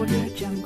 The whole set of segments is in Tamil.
Welcome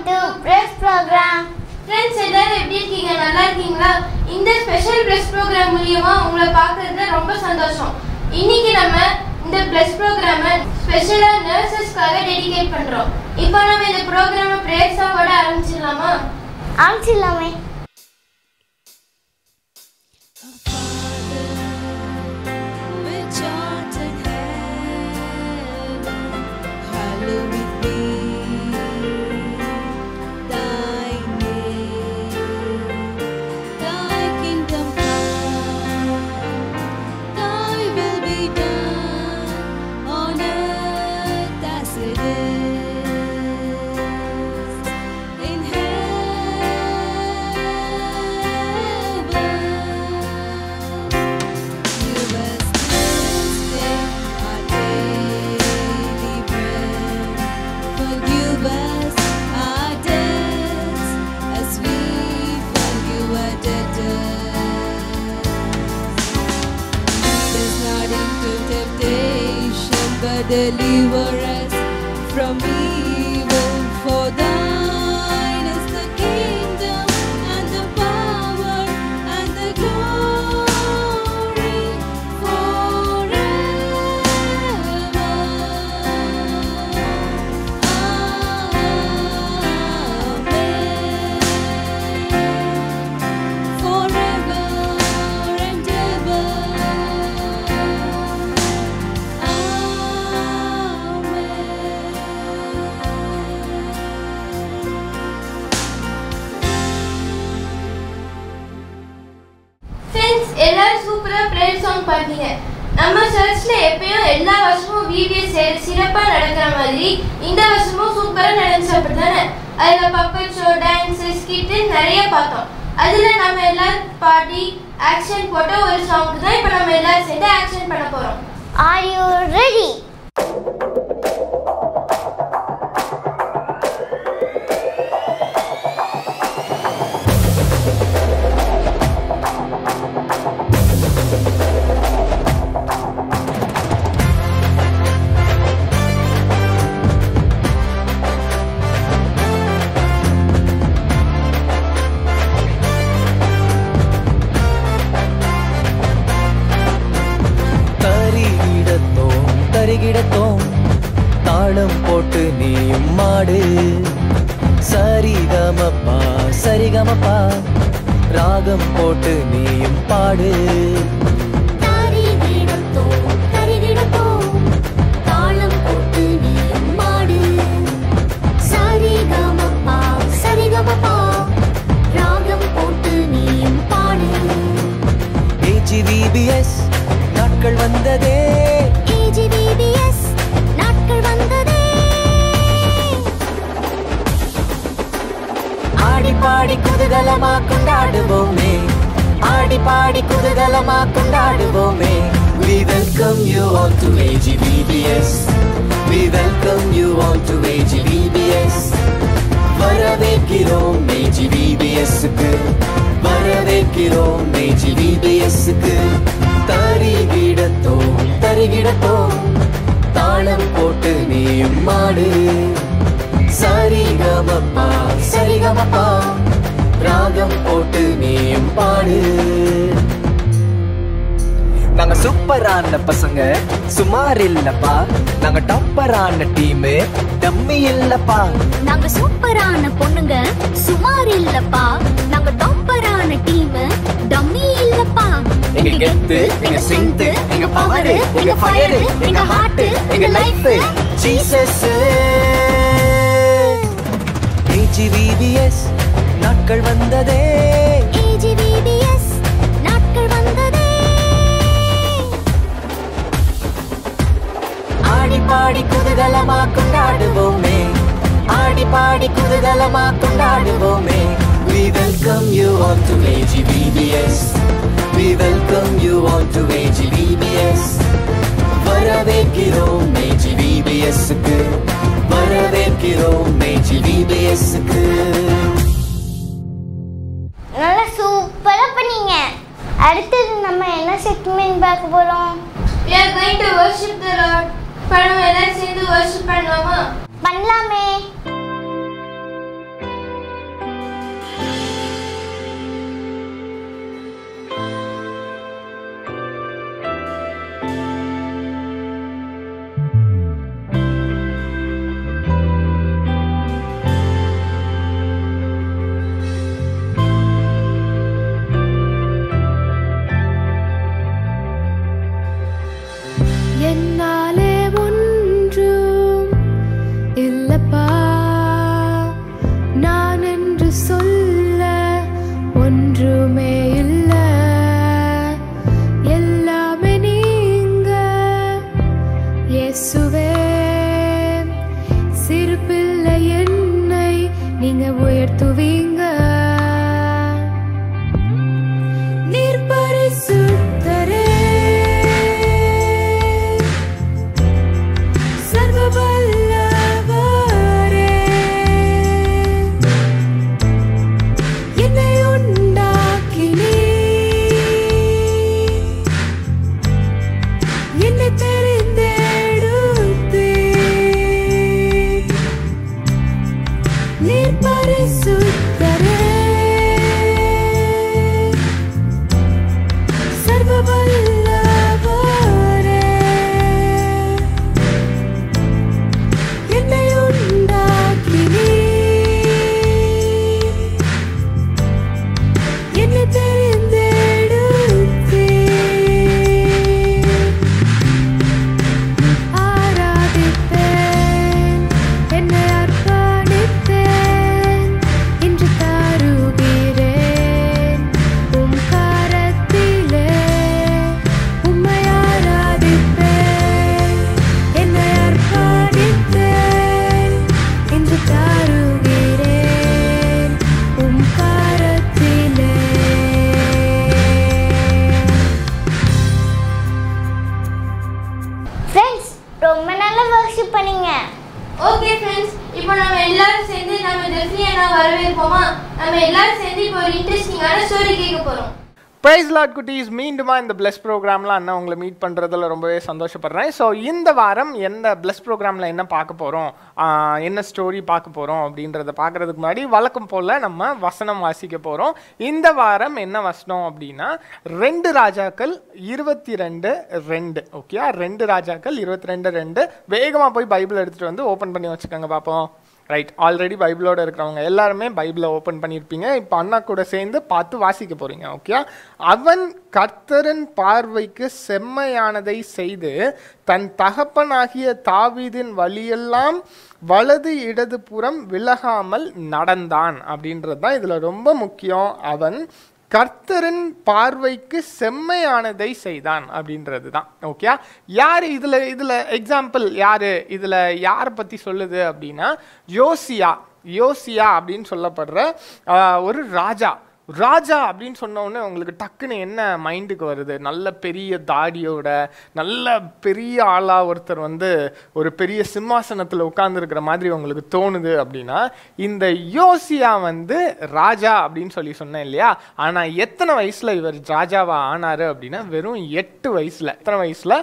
to Breast Program. Friends, எல்லாரும் எப்படி இருக்கீங்க? நல்லா இருக்கீங்களா? இந்த ஸ்பெஷல் பிரெஸ்ட் ப்ரோக்ராம் மூலமா உங்களை பார்க்கறதுல ரொம்ப சந்தோஷம். இன்னைக்கு நம்ம இந்த பிரெஸ்ட் ப்ரோக்ராமை ஸ்பெஷலா நர்சஸ்க்காக டெடிகேட் பண்றோம். இப்போ நம்ம இந்த ப்ரோக்ராமை பிரேயர் சாங்கோட ஆரம்பிச்சிடலாமா? ஆரம்பிச்சிடலாமே. Deliver us from evil, for thine is the kingdom and the power and the glory forever. Amen. Forever and ever. எல்லாரும் சூப்பரா பிரேயர் சாங் பாடுங்க. நம்ம சர்ச்ல எப்பயும் எல்லா வருஷமும் விபிஎஸ் சிறப்பா நடக்கிற மாதிரி இந்த வருஷமும் சூப்பரா நடந்துச்சு, அப்படித்தானே? அதுல பப்பட் ஷோ, டான்ஸ், ஸ்கிட் நிறைய பார்த்தோம். அதுல நம்ம எல்லாரும் பாடி ஆக்ஷன் போட்ட ஒரு சாங்க்கு தான் இப்போ நம்ம எல்லாரும் சேர்ந்து ஆக்ஷன் பண்ண போறோம். Are you ready? தாளம் போட்டு நீயும் மாடு, சரிகமப்பா சரிகமப்பா, ராகம் போட்டு நீயும் பாடு. தாளம் போட்டு நீயும் மாடு, சரிகமப்பா சரிகமப்பா, ராகம் போட்டு நீயும் பாடு. AGVBS நாட்கள் வந்ததே, AGVBS நாட்கள் வந்ததே. ஆடி பாடி குதூகலமா கொண்டாடுவோமே, ஆடி பாடி குதூகலமா கொண்டாடுவோமே. We welcome you all to AGVBS, we welcome you all to AGVBS. வரவேற்கிறோம் AGVBS-க்கு, வரவேற்கிறோம் AGVBS-க்கு. தரிகிடத்தோம் தரிகிடத்தோம், தாளம் போட்டு நீயும் மாடு, சரிகமப்பா சரிகமப்பா, ராகம் போட்டு நீயும் பாடு. நாங்க சூப்பரான பசங்க சுமார் இல்லப்பா, நாங்க டாப்பரான டீம் டம்மி இல்லப்பா. நாங்க சூப்பரான பொண்ணுங்க சுமார் இல்லப்பா, நாங்க டாப்பரான டீம் டம்மி இல்லப்பா. எங்க கெத்து எங்க ஸ்ட்ரெங்த் எங்க பவர் எங்க ஃபயர் எங்க ஹார்ட் எங்க லைஃப் ஜீசஸ். AGVBS நாட்கள் வந்ததே, AGVBS நாட்கள் வந்ததே. ஆடி பாடி குதூகலமா கொண்டாடுவோமே, ஆடி பாடி குதூகலமா கொண்டாடுவோமே. We welcome you all to AGVBS, to AGVBS. வரவேற்கிறோம் AGVBS-க்கு, வரவேற்கிறோம் AGVBS-க்கு. நல்லா சூப்பரா பண்ணீங்க. அடுத்தது நம்ம என்ன செக்மெண்ட் பார்க்க போறோம்? We are going to worship the Lord. நம்ம எல்லாரும் சேர்ந்து worship பண்ணலாமா? பண்ணலாமே. என்னாலே ஒன்றும் இல்லப்பா, நான் என்று சொல்ல ஒன்றுமே இல்ல, எல்லாமே நீங்க இயேசுவே. சிறு பிள்ளை என்னை நீங்க உயர்த்துவீங்க. நீர் பரிசுத்தரே, ஓகே ஃப்ரெண்ட்ஸ், இப்போ நம்ம எல்லாரும் சேர்ந்து நம்ம ஜெஃப்ரி அண்ணா வரவேற்போமா? நம்ம எல்லாரும் சேர்ந்து இப்போ ஒரு இன்ட்ரெஸ்டிங்கான ஸ்டோரி கேட்க போறோம். பிரைஸ் லார்ட் குட்டீஸ், மீண்டுமா இந்த பிளஸ் ப்ரோக்ராமில் அண்ணா உங்களை மீட் பண்ணுறதுல ரொம்பவே சந்தோஷப்படுறேன். ஸோ இந்த வாரம் எந்த பிளஸ் ப்ரோக்ராமில் என்ன பார்க்க போகிறோம், என்ன ஸ்டோரி பார்க்க போகிறோம் அப்படின்றத பார்க்குறதுக்கு முன்னாடி வழக்கம் போல் நம்ம வசனம் வாசிக்க போகிறோம். இந்த வாரம் என்ன வசனம் அப்படின்னா 2 ராஜாக்கள் 22:2. ஓகே, 2 ராஜாக்கள் 22:2. வேகமாக போய் பைபிள் எடுத்துகிட்டு வந்து ஓப்பன் பண்ணி வச்சுக்கோங்க பார்ப்போம். ரைட், ஆல்ரெடி பைபிளோடு இருக்கிறவங்க எல்லாருமே பைபிளை ஓப்பன் பண்ணியிருப்பீங்க. இப்போ அண்ணா கூட சேர்ந்து பார்த்து வாசிக்க போகிறீங்க. ஓகே, அவன் கர்த்தரின் பார்வைக்கு செம்மையானதை செய்து தன் தகப்பனாகிய தாவீதின் வழியெல்லாம் வலது இடது புறம் விலகாமல் நடந்தான் அப்படின்றது தான் இதில் ரொம்ப முக்கியம். அவன் கர்த்தரின் பார்வைக்கு செம்மையானதை செய்தான் அப்படின்றது தான். ஓகே, யார் இதில் எக்ஸாம்பிள் யார், இதில் யாரை பற்றி சொல்லுது அப்படின்னா யோசியா அப்படின்னு சொல்லப்படுற ஒரு ராஜா அப்படின்னு சொன்ன உடனே உங்களுக்கு டக்குன்னு என்ன மைண்டுக்கு வருது? நல்ல பெரிய தாடியோட நல்ல பெரிய ஆளாக ஒருத்தர் ஒரு பெரிய சிம்மாசனத்தில் உட்கார்ந்துருக்கிற மாதிரி உங்களுக்கு தோணுது அப்படின்னா, இந்த யோசியா ராஜா அப்படின்னு சொன்னேன் இல்லையா? ஆனால் எத்தனை வயசில் இவர் ராஜாவா ஆனார் அப்படின்னா வெறும் 8 வயசில். எத்தனை வயசில்?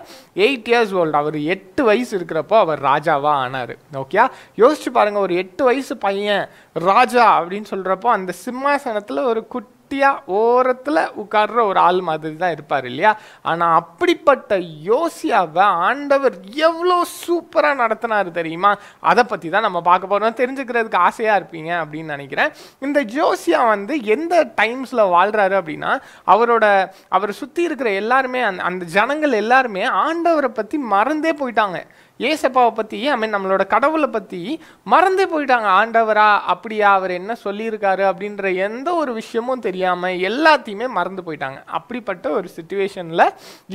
8 years old. அவர் 8 வயசு இருக்கிறப்போ அவர் ராஜாவா ஆனார். ஓகே, யோசிச்சு பாருங்க, ஒரு 8 வயசு பையன் ராஜா அப்படின்னு சொல்றப்போ அந்த சிம்மாசனத்தில் ஒரு குட்டியா ஓரத்தில் உட்கார்ற ஒரு ஆள் மாதிரி தான் இருப்பார் இல்லையா? ஆனால் அப்படிப்பட்ட யோசியாவை ஆண்டவர் எவ்வளோ சூப்பராக நடத்தினார் தெரியுமா? அதை பற்றி தான் நம்ம பார்க்க போகிறோம். தெரிஞ்சுக்கிறதுக்கு ஆசையாக இருப்பீங்க அப்படின்னு நினைக்கிறேன். இந்த யோசியா எந்த டைம்ஸில் வாழ்கிறாரு அப்படின்னா, அவரை சுற்றி இருக்கிற எல்லாருமே அந்த ஜனங்கள் எல்லாருமே ஆண்டவரை பற்றி மறந்தே போயிட்டாங்க. ஏசப்பாவை பற்றி நம்மளோட கடவுளை பற்றி மறந்தே போயிட்டாங்க. ஆண்டவரா அப்படியா, அவர் என்ன சொல்லியிருக்காரு அப்படின்ற எந்த ஒரு விஷயமும் தெரியாமல் எல்லாத்தையுமே மறந்து போயிட்டாங்க. அப்படிப்பட்ட ஒரு சுச்சுவேஷனில்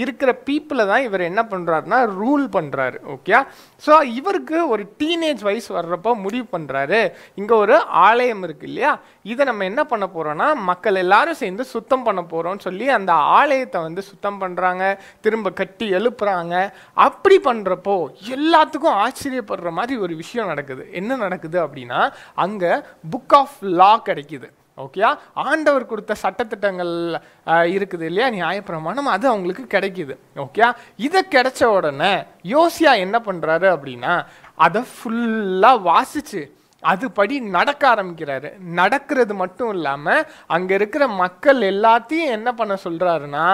இருக்கிற பீப்புளை தான் இவர் என்ன பண்ணுறாருன்னா ரூல் பண்ணுறாரு. ஓகே, ஸோ இவருக்கு ஒரு டீனேஜ் வயசு வர்றப்போ முடிவு பண்ணுறாரு, இங்கே ஒரு ஆலயம் இருக்கு இல்லையா, இதை நம்ம என்ன பண்ண போகிறோன்னா மக்கள் எல்லாரும் சேர்ந்து சுத்தம் பண்ண போகிறோம்னு சொல்லி அந்த ஆலயத்தை வந்து சுத்தம் பண்ணுறாங்க, திரும்ப கட்டி எழுப்புறாங்க. அப்படி பண்ணுறப்போ எல்லாத்துக்கும் ஆச்சரியப்படுற மாதிரி ஒரு விஷயம் நடக்குது. என்ன நடக்குது அப்படின்னா, அங்கே புக் ஆஃப் லா கிடைக்குது. ஓகே, ஆண்டவர் கொடுத்த சட்டத்திட்டங்கள் இருக்குது இல்லையா, நியாயப்பிரமாணம், அது அவங்களுக்கு கிடைக்குது. ஓகே, இதை கிடைச்ச உடனே யோசியா என்ன பண்ணுறாரு அப்படின்னா அதை ஃபுல்லாக வாசிச்சு அதுபடி நடக்க ஆரம்பிக்கிறாரு. நடக்கிறது மட்டும் இல்லாமல் அங்கே இருக்கிற மக்கள் எல்லாத்தையும் என்ன பண்ண சொல்கிறாருன்னா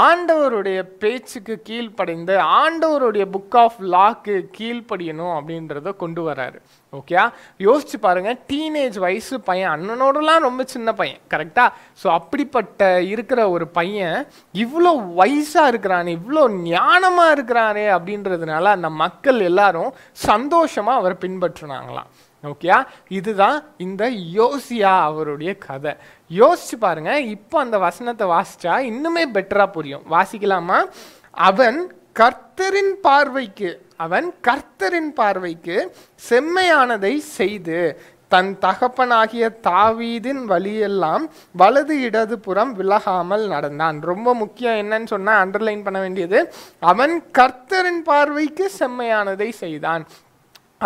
ஆண்டவருடைய பேச்சுக்கு கீழ்ப்படைந்து ஆண்டவருடைய புக் ஆஃப் லாக்கு கீழ்ப்படியணும் அப்படின்றத கொண்டு வராரு. ஓகே, யோசிச்சு பாருங்க, டீனேஜ் வயசு பையன், அண்ணனோடலாம் ரொம்ப சின்ன பையன், கரெக்டா? ஸோ அப்படிப்பட்ட இருக்கிற ஒரு பையன் இவ்வளோ வயசாக இருக்கிறானே, இவ்வளோ ஞானமாக இருக்கிறானே அப்படின்றதுனால அந்த மக்கள் எல்லாரும் சந்தோஷமாக அவரை பின்பற்றினாங்களாம். ஓகே, இதுதான் இந்த யோசியா அவருடைய கதை. யோசிச்சு பாருங்க, இப்போ அந்த வசனத்தை வாசிச்சா இன்னுமே பெட்டரா புரியும். வாசிக்கலாமா? அவன் கர்த்தரின் பார்வைக்கு செம்மையானதை செய்து தன் தகப்பனாகிய தாவீதின் வழியெல்லாம் வலது இடது புறம் விலகாமல் நடந்தான். ரொம்ப முக்கியம் என்னன்னு சொன்னா அண்டர்லைன் பண்ண வேண்டியது, அவன் கர்த்தரின் பார்வைக்கு செம்மையானதை செய்தான்.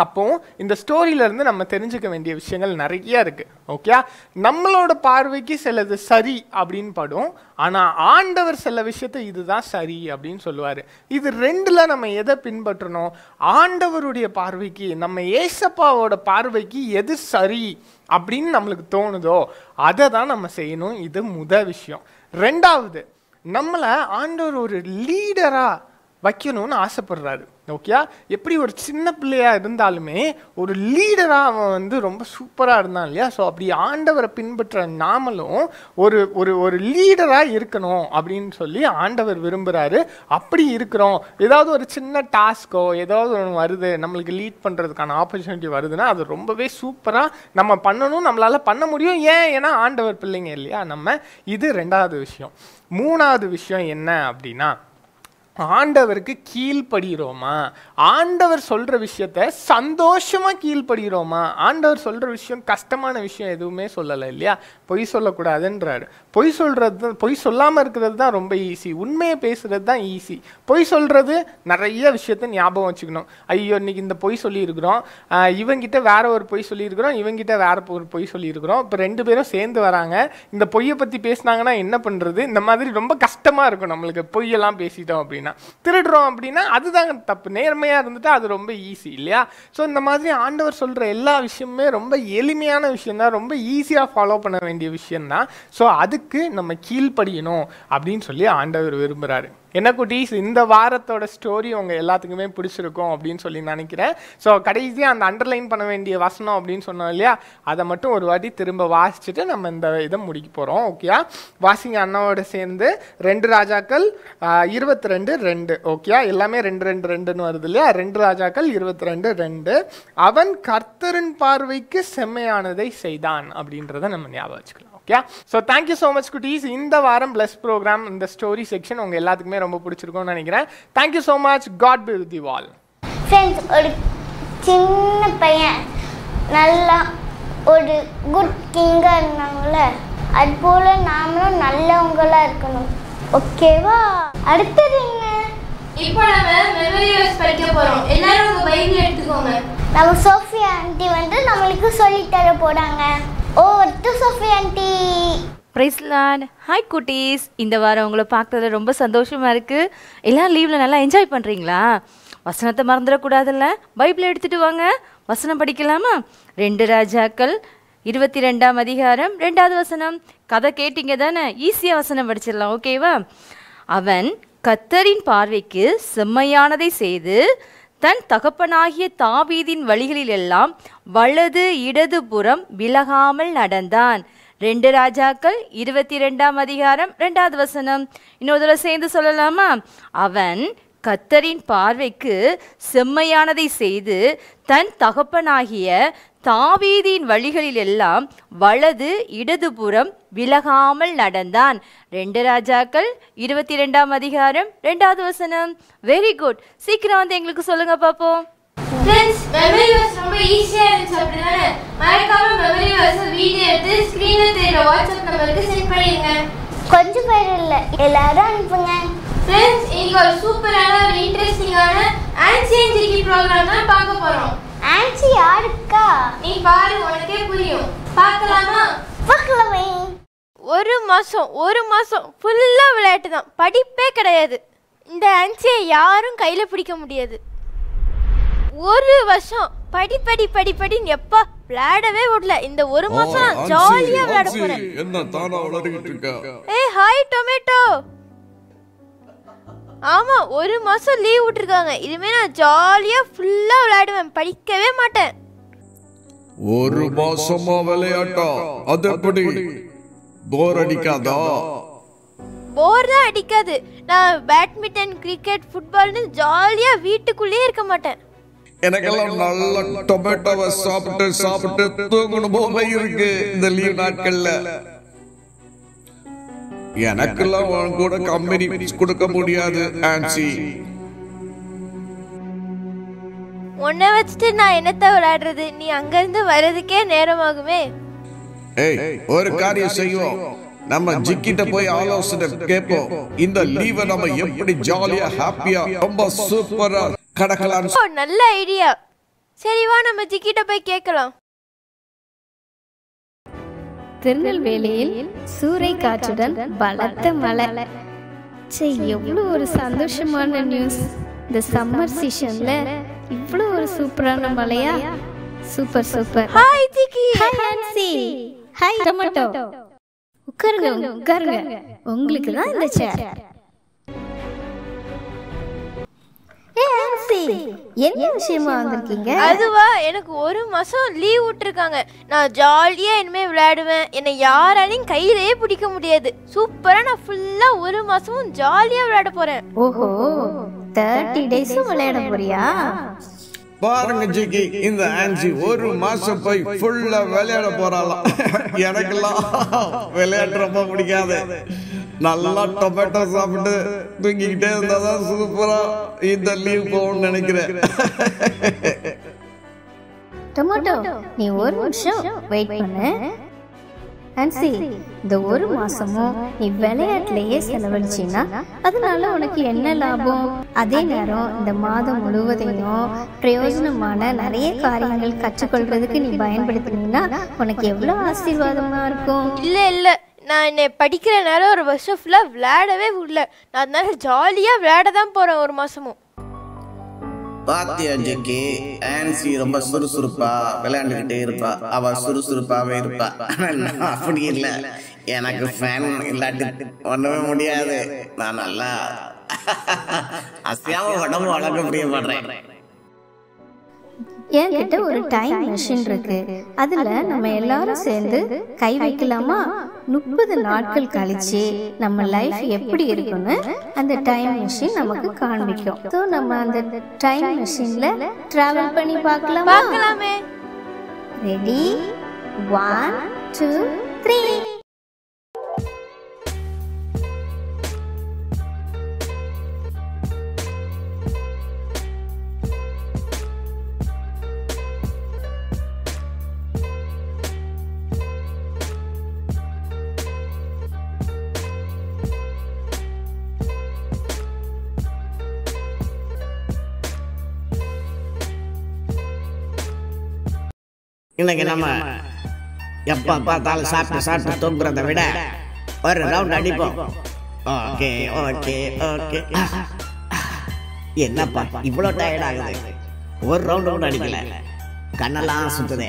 அப்போ இந்த ஸ்டோரியிலேருந்து நம்ம தெரிஞ்சுக்க வேண்டிய விஷயங்கள் நிறைய இருக்குது. ஓகே, நம்மளோட பார்வைக்கு சிலது சரி அப்படின்னு படும், ஆனால் ஆண்டவர் சில விஷயத்தை இதுதான் சரி அப்படின்னு சொல்லுவார். இது ரெண்டில் நம்ம எதை பின்பற்றணும்? ஆண்டவருடைய பார்வைக்கு, நம்ம ஏசப்பாவோட பார்வைக்கு எது சரி அப்படின்னு நம்மளுக்கு தோணுதோ அதை தான் நம்ம செய்யணும். இது முதல் விஷயம். ரெண்டாவது, நம்மளை ஆண்டவர் ஒரு லீடராக வைக்கணும்னு ஆசைப்படுறாரு. ஓகே, எப்படி ஒரு சின்ன பிள்ளையா இருந்தாலுமே ஒரு லீடராக அவன் வந்து ரொம்ப சூப்பராக இருந்தான் இல்லையா? ஸோ அப்படி ஆண்டவரை பின்பற்ற நாமளும் ஒரு ஒரு ஒரு லீடராக இருக்கணும் அப்படின்னு சொல்லி ஆண்டவர் விரும்புகிறாரு. அப்படி இருக்கிறோம், ஏதாவது ஒரு சின்ன டாஸ்க்கோ ஏதாவது ஒன்று வருது, நம்மளுக்கு லீட் பண்ணுறதுக்கான ஆப்பர்ச்சுனிட்டி வருதுன்னா அது ரொம்பவே சூப்பராக நம்ம பண்ணணும், நம்மளால் பண்ண முடியும். ஏன்னா ஆண்டவர் பிள்ளைங்க இல்லையா நம்ம. இது ரெண்டாவது விஷயம். மூணாவது விஷயம் என்ன அப்படின்னா, ஆண்டவருக்கு கீழ்ப்படுகிறோமா? ஆண்டவர் சொல்கிற விஷயத்த சந்தோஷமாக கீழ்ப்படுகிறோமா? ஆண்டவர் சொல்கிற விஷயம் கஷ்டமான விஷயம் எதுவுமே சொல்லலை இல்லையா? பொய் சொல்லக்கூடாதுன்றாரு. பொய் சொல்லாமல் இருக்கிறது தான் ரொம்ப ஈஸி, உண்மையை பேசுகிறது தான் ஈஸி. பொய் சொல்கிறது நிறைய விஷயத்த ஞாபகம் வச்சுக்கணும். ஐயோ இன்னைக்கு இந்த பொய் சொல்லியிருக்கிறோம், இவங்கிட்ட வேற ஒரு பொய் சொல்லியிருக்கிறோம், இவங்கிட்ட வேற ஒரு பொய் சொல்லியிருக்கிறோம், இப்போ ரெண்டு பேரும் சேர்ந்து வராங்க, இந்த பொய்யை பற்றி பேசினாங்கன்னா என்ன பண்ணுறது? இந்த மாதிரி ரொம்ப கஷ்டமாக இருக்கும் நம்மளுக்கு. பொய்யெல்லாம் பேசிட்டோம் அப்படின்னா, திருடுறோம் அப்படின்னா அதுதாங்க தப்பு. நேர்மையா இருந்துட்டா அது ரொம்ப ஈஸி இல்லையா? ஸோ இந்த மாதிரி ஆண்டவர் சொல்ற எல்லா விஷயமுமே ரொம்ப எளிமையான விஷயம் தான், ரொம்ப ஈஸியா ஃபாலோ பண்ண வேண்டிய விஷயம் தான். ஸோ அதுக்கு நம்ம கீழ்ப்படியணும் அப்படின்னு சொல்லி ஆண்டவர் விரும்புறாரு. என்ன குட்டீஸ், இந்த வாரத்தோட ஸ்டோரி உங்க எல்லாத்துக்குமே பிடிச்சிருக்கும் அப்படின்னு சொல்லி நினைக்கிறேன். ஸோ கடைசியாக அந்த அண்டர்லைன் பண்ண வேண்டிய வசனம் அப்படின்னு சொன்னோம் இல்லையா, அதை மட்டும் ஒரு வாட்டி திரும்ப வாசிச்சுட்டு நம்ம இந்த இதை முடிக்க போகிறோம். ஓகே, வாசிங்க அண்ணாவோட சேர்ந்து 2 ராஜாக்கள் 22:2. ஓகே, எல்லாமே 2:2:2ன்னு வருது இல்லையா? 2 ராஜாக்கள் 22:2. அவன் கர்த்தரின் பார்வைக்கு செம்மையானதை செய்தான் அப்படின்றத நம்ம ஞாபகம் வச்சுக்கலாம். Okay, so thank you so much குட்டீஸ். இந்த வாரம் பிளஸ் ப்ரோக்ராம் இந்த ஸ்டோரி செக்ஷன் உங்கள் எல்லாத்துக்குமே ரொம்ப பிடிச்சிருக்கும்னு நினைக்கிறேன். Thank you so much. God be with you all. Friends, ஒரு சின்ன பையன் நல்லா ஒரு குட் கிங்காக இருந்தாங்கள, அது போல் நாமளும் நல்லவங்களாக இருக்கணும். ஓகேவா? அடுத்தது என்ன? இப்போ நம்ம மெமரி வேர்ஸ் படிக்க போறோம். எல்லாரும் உங்க பைபிள் எடுத்துக்கோங்க. நம்ம சோஃபியா ஆண்டி வந்து நம்மளுக்கு சொல்லித் தர போறாங்க. Sophia aunty. Praise Lord. Hi குட்டீஸ், இந்த வாரம் உங்களை பார்க்கறதுல ரொம்ப சந்தோஷமாக இருக்குது. எல்லாம் லீவில் நல்லா என்ஜாய் பண்ணுறீங்களா? வசனத்தை மறந்துடக்கூடாதுல்ல, பைபிளை எடுத்துகிட்டு வாங்க, வசனம் படிக்கலாமா? 2 ராஜாக்கள் 22ஆம் அதிகாரம் 2வது வசனம். கதை கேட்டீங்க தானே? ஈஸியாக வசனம் படிச்சிடலாம். ஓகேவா? அவன் கர்த்தரின் பார்வைக்கு செம்மையானதை செய்து தன் தகப்பனாகிய தாவீதின் வழிகளில் எல்லாம் வலது இடது புறம் விலகாமல் நடந்தான். 2 ராஜாக்கள் 22ஆம் அதிகாரம் 2வது வசனம். இன்னொரு தடவை சேர்ந்து சொல்லலாமா? அவன் கர்த்தரின் பார்வைக்கு செம்மையானதை செய்து தன் தகப்பனாகிய தாவீதின் வழிகளில் எல்லாம் வலது இடதுபுறம் விலகாமல் நடந்தான். 2 ராஜாக்கள் 22ஆம் அதிகாரம் 2வது வசனம். Very good. சீக்கிரம் வந்து எங்களுக்கு சொல்லுங்க பாப்போம். ஃப்ரெண்ட்ஸ், மெமரி வர்ஸ் ரொம்ப ஈஸியா இருந்துச்சு அப்படிதானே? மறக்காம மெமரி வர்ஸ் வீடியோ எடுத்து ஸ்கிரீன்ல தெரியற வாட்ஸ்அப் நம்பருக்கு சென்ட் பண்ணிடுங்க. கொஞ்சம் பேர் இல்ல, எல்லாரும் அனுப்புங்க. ஃப்ரெண்ட்ஸ், இன்னைக்கு ஒரு சூப்பரான ஒரு இன்ட்ரெஸ்டிங்கான ஆன்சி அண்ட் ஜிகி ப்ரோகிராம் தான் பார்க்க போறோம். ஆன்சி யாருக்கா? நீ பாரு, உனக்கே புரியும். பார்க்கலாமா? பார்க்கலாமே. ஒரு மாசம் ஃபுல்லா விளையாட்டு தான், படிப்பே கிடையாது. இந்த ஆன்சியை யாரும் கையில பிடிக்க முடியாது. ஒரு வருஷம் படின்னு எப்பா விளையாடவே விடல. இந்த ஒரு மாசம் ஜாலியா விளையாட போறேன். என்ன தானா விளையாடிட்டு இருக்க? ஏய் ஹாய் டொமேட்டோ. ஆமா, ஒரு மாசம் லீவ் விட்டுருக்காங்க. இதுமே நான் ஜாலியா ஃபுல்லா விளையாடுவேன், படிக்கவே மாட்டேன். ஒரு மாசமா விளையாட்டா? அது எப்படி? போர் அடிக்காதா? போர் தான் அடிக்காது. நான் பேட்மிண்டன், கிரிக்கெட், ஃபுட்பால்னு ஜாலியா வீட்டுக்குள்ளேயே இருக்க மாட்டேன். எனக்கெல்லாம் நல்ல டொமேட்டோவை சாப்பிட்டு தூங்கணும் போல இருக்கு இந்த லீவ் நாட்கள்ல. எனக்கெல்லாம் உன் கூட கம்பெனி கொடுக்க முடியாது ஆன்சி. உன்னை வச்சுட்டு நான் என்னத்த விளையாடுறது? நீ அங்கிருந்து வர்றதுக்கே நேரமாகுமே. ஏய், ஒரு காரியம் செய்வோம். நம்ம ஜிக்கிட்ட போய் ஆலோசனை கேட்போம். இந்த லீவை நம்ம எப்படி ஜாலியா ஹாப்பியா ரொம்ப சூப்பரா கடக்கலாம். நல்ல ஐடியா. சரி வா, நம்ம ஜிக்கிட்ட போய் கேட்கலாம். திருநெல்வேலியில் சூறை காற்றுடன் பலத்த மழை. எவ்வளவு ஒரு சந்தோஷமான நியூஸ். இந்த சம்மர் சீசன்ல இவ்வளவு ஒரு சூப்பரான மழையா? Super. Hi Jikki. Hi Ancy. Hi tomato. உட்காருங்க. உங்களுக்கு தான் இந்த சேர். என்ன விஷயமா வந்திருக்கீங்க? அதுவா, எனக்கு ஒரு மாசம் லீவ் விட்டுருக்காங்க. நான் ஜாலியா இனிமே விளையாடுவேன். என்னை யாராலையும் கையிலேயே பிடிக்க முடியாது. சூப்பரா நான் ஃபுல்லா ஒரு மாசமும் ஜாலியா விளையாட போறேன். ஓஹோ, 30 டேஸும் விளையாட போறியா? பாருங்க ஜிக்கி, இந்த ஆன்சி ஒரு மாசம் போய் ஃபுல்லா விளையாட போறாளாம். எனக்கெல்லாம் விளையாட்டு ரொம்ப பிடிக்காது. நல்லா டொமேட்டோ சாப்பிட்டு தூங்கிக்கிட்டே இருந்தாதான் சூப்பரா இந்த லீவ் போகணும்னு நினைக்கிறேன். டொமேட்டோ, நீ ஒரு நிமிஷம் வெயிட் பண்ணு. ஆன்சி, இந்த ஒரு மாசமும் நீ விளையாட்டுலயே செலவழிச்சின்னா அதனால உனக்கு என்ன லாபம்? அதே நேரம் இந்த மாதம் முழுவதையும் பிரயோஜனமான நிறைய காரியங்கள் கற்றுக்கொள்றதுக்கு நீ பயன்படுத்தினீங்கன்னா உனக்கு எவ்வளவு ஆசீர்வாதமா இருக்கும். இல்ல, நான் என்னை படிக்கிற நேரம் ஒரு வருஷம் ஃபுல்லா விளையாடவே விடல. நான் அதனால ஜாலியா விளையாட தான் போறேன் ஒரு மாசமும். பாத்தியா ஜிக்கி, ஆன்சி ரொம்ப சுறுசுறுப்பா விளையாண்டுகிட்டே இருப்பா. அவ சுறுசுறுப்பாவே இருப்பா. அப்படி இல்லை, எனக்கு ஃபேன் இல்லாட்டி ஒண்ணுமே முடியாது. நான் நல்லா அசையாம உடம்பு வளர்க்க பிரியப்படுறேன். என்கிட்ட ஒரு டைம் மெஷின் இருக்கு. அதுல நம்ம எல்லாரும் சேர்ந்து கை வைக்கலாமா? 30 நாட்கள் கழிச்சு நம்ம லைஃப் எப்படி இருக்குன்னு அந்த டைம் மெஷின் நமக்கு காண்பிக்கும். ஸோ நம்ம அந்த டைம் மெஷின்ல டிராவல் பண்ணி பார்க்கலாமே. ரெடி? 1 2 3. இன்னைக்கு நம்ம எப்ப பார்த்தாலும் சாப்பிட்டு தூங்குறத விட ஒரு ரவுண்ட் அடிப்போம். ஓகே. என்னப்பா இவ்வளவு டயர்ட் ஆகுது? ஒரு ரவுண்ட் கூட அடிக்கல, கண்ணெல்லாம் சுத்துதே.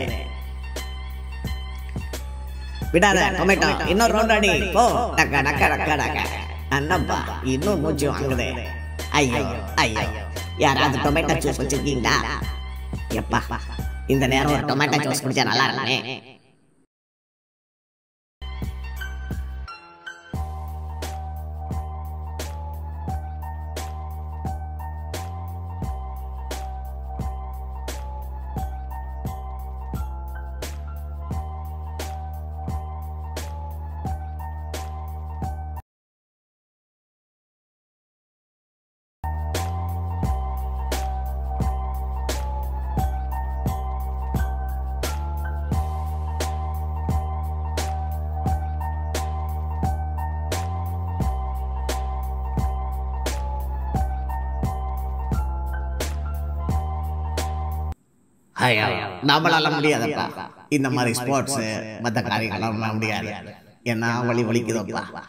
விடாத டொமேட்டோ, இன்னொரு ரவுண்ட் அடி போ. டக்க. அண்ணப்பா இன்னும் மூச்சு வாங்குதே. ஐயோ யாராவது டொமேட்டோ ஜூஸ் வச்சிருக்கீங்களா? எப்பா இந்த நேரம் ஒரு டொமேட்டோ ஜூஸ் குடிச்சா நல்லா இருக்குமே. ஐயோ நம்மளால முடியாதப்பா. இந்த மாதிரி ஸ்போர்ட்ஸ் மற்ற காரியங்கள்லாம் முடியாது. என்ன வலிக்குதப்பா.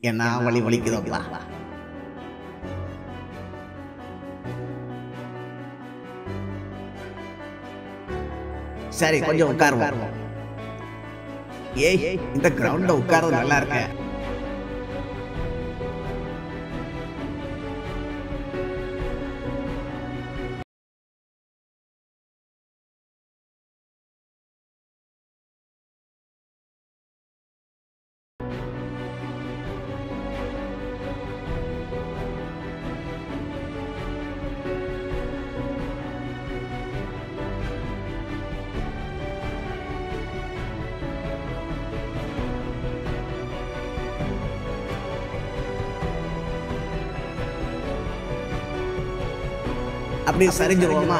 என்ன வலிக்குதப்பா. சரி கொஞ்சம் உட்காருவோம். ஏய் இந்த கிரவுண்ட்ல உட்கார்றது நல்லா இருக்கு. அப்படியே சரிஞ்சிருவோமா?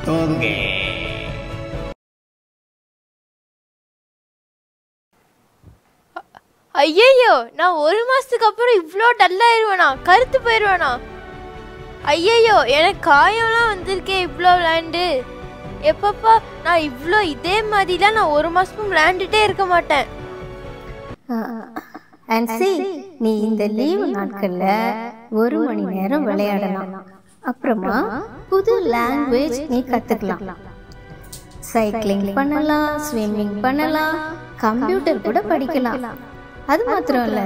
தூங்க. ஐயையோ, நான் ஒரு மாசத்துக்கு அப்புறம் இவ்வளோ டல்லாயிருவேனா? கருத்து போயிடுவேனா? ஐயையோ, எனக்கு காயம்லாம் வந்திருக்கேன் இவ்வளோ விளையாண்டு. எப்பப்பா நான் இவ்வளோ இதே மாதிரிலாம் நான் ஒரு மாசமும் விளையாண்டுட்டே இருக்க மாட்டேன். நீ இந்த லீவு நாட்கள்ல 1 மணி நேரம் விளையாடலாம். அப்புறமா புது லாங்குவேஜ் நீ கத்துக்கலாம். சைக்கிளிங் பண்ணலாம், ஸ்விம்மிங் பண்ணலாம், கம்ப்யூட்டர் கூட படிக்கலாம். அது மாத்திரம் இல்ல,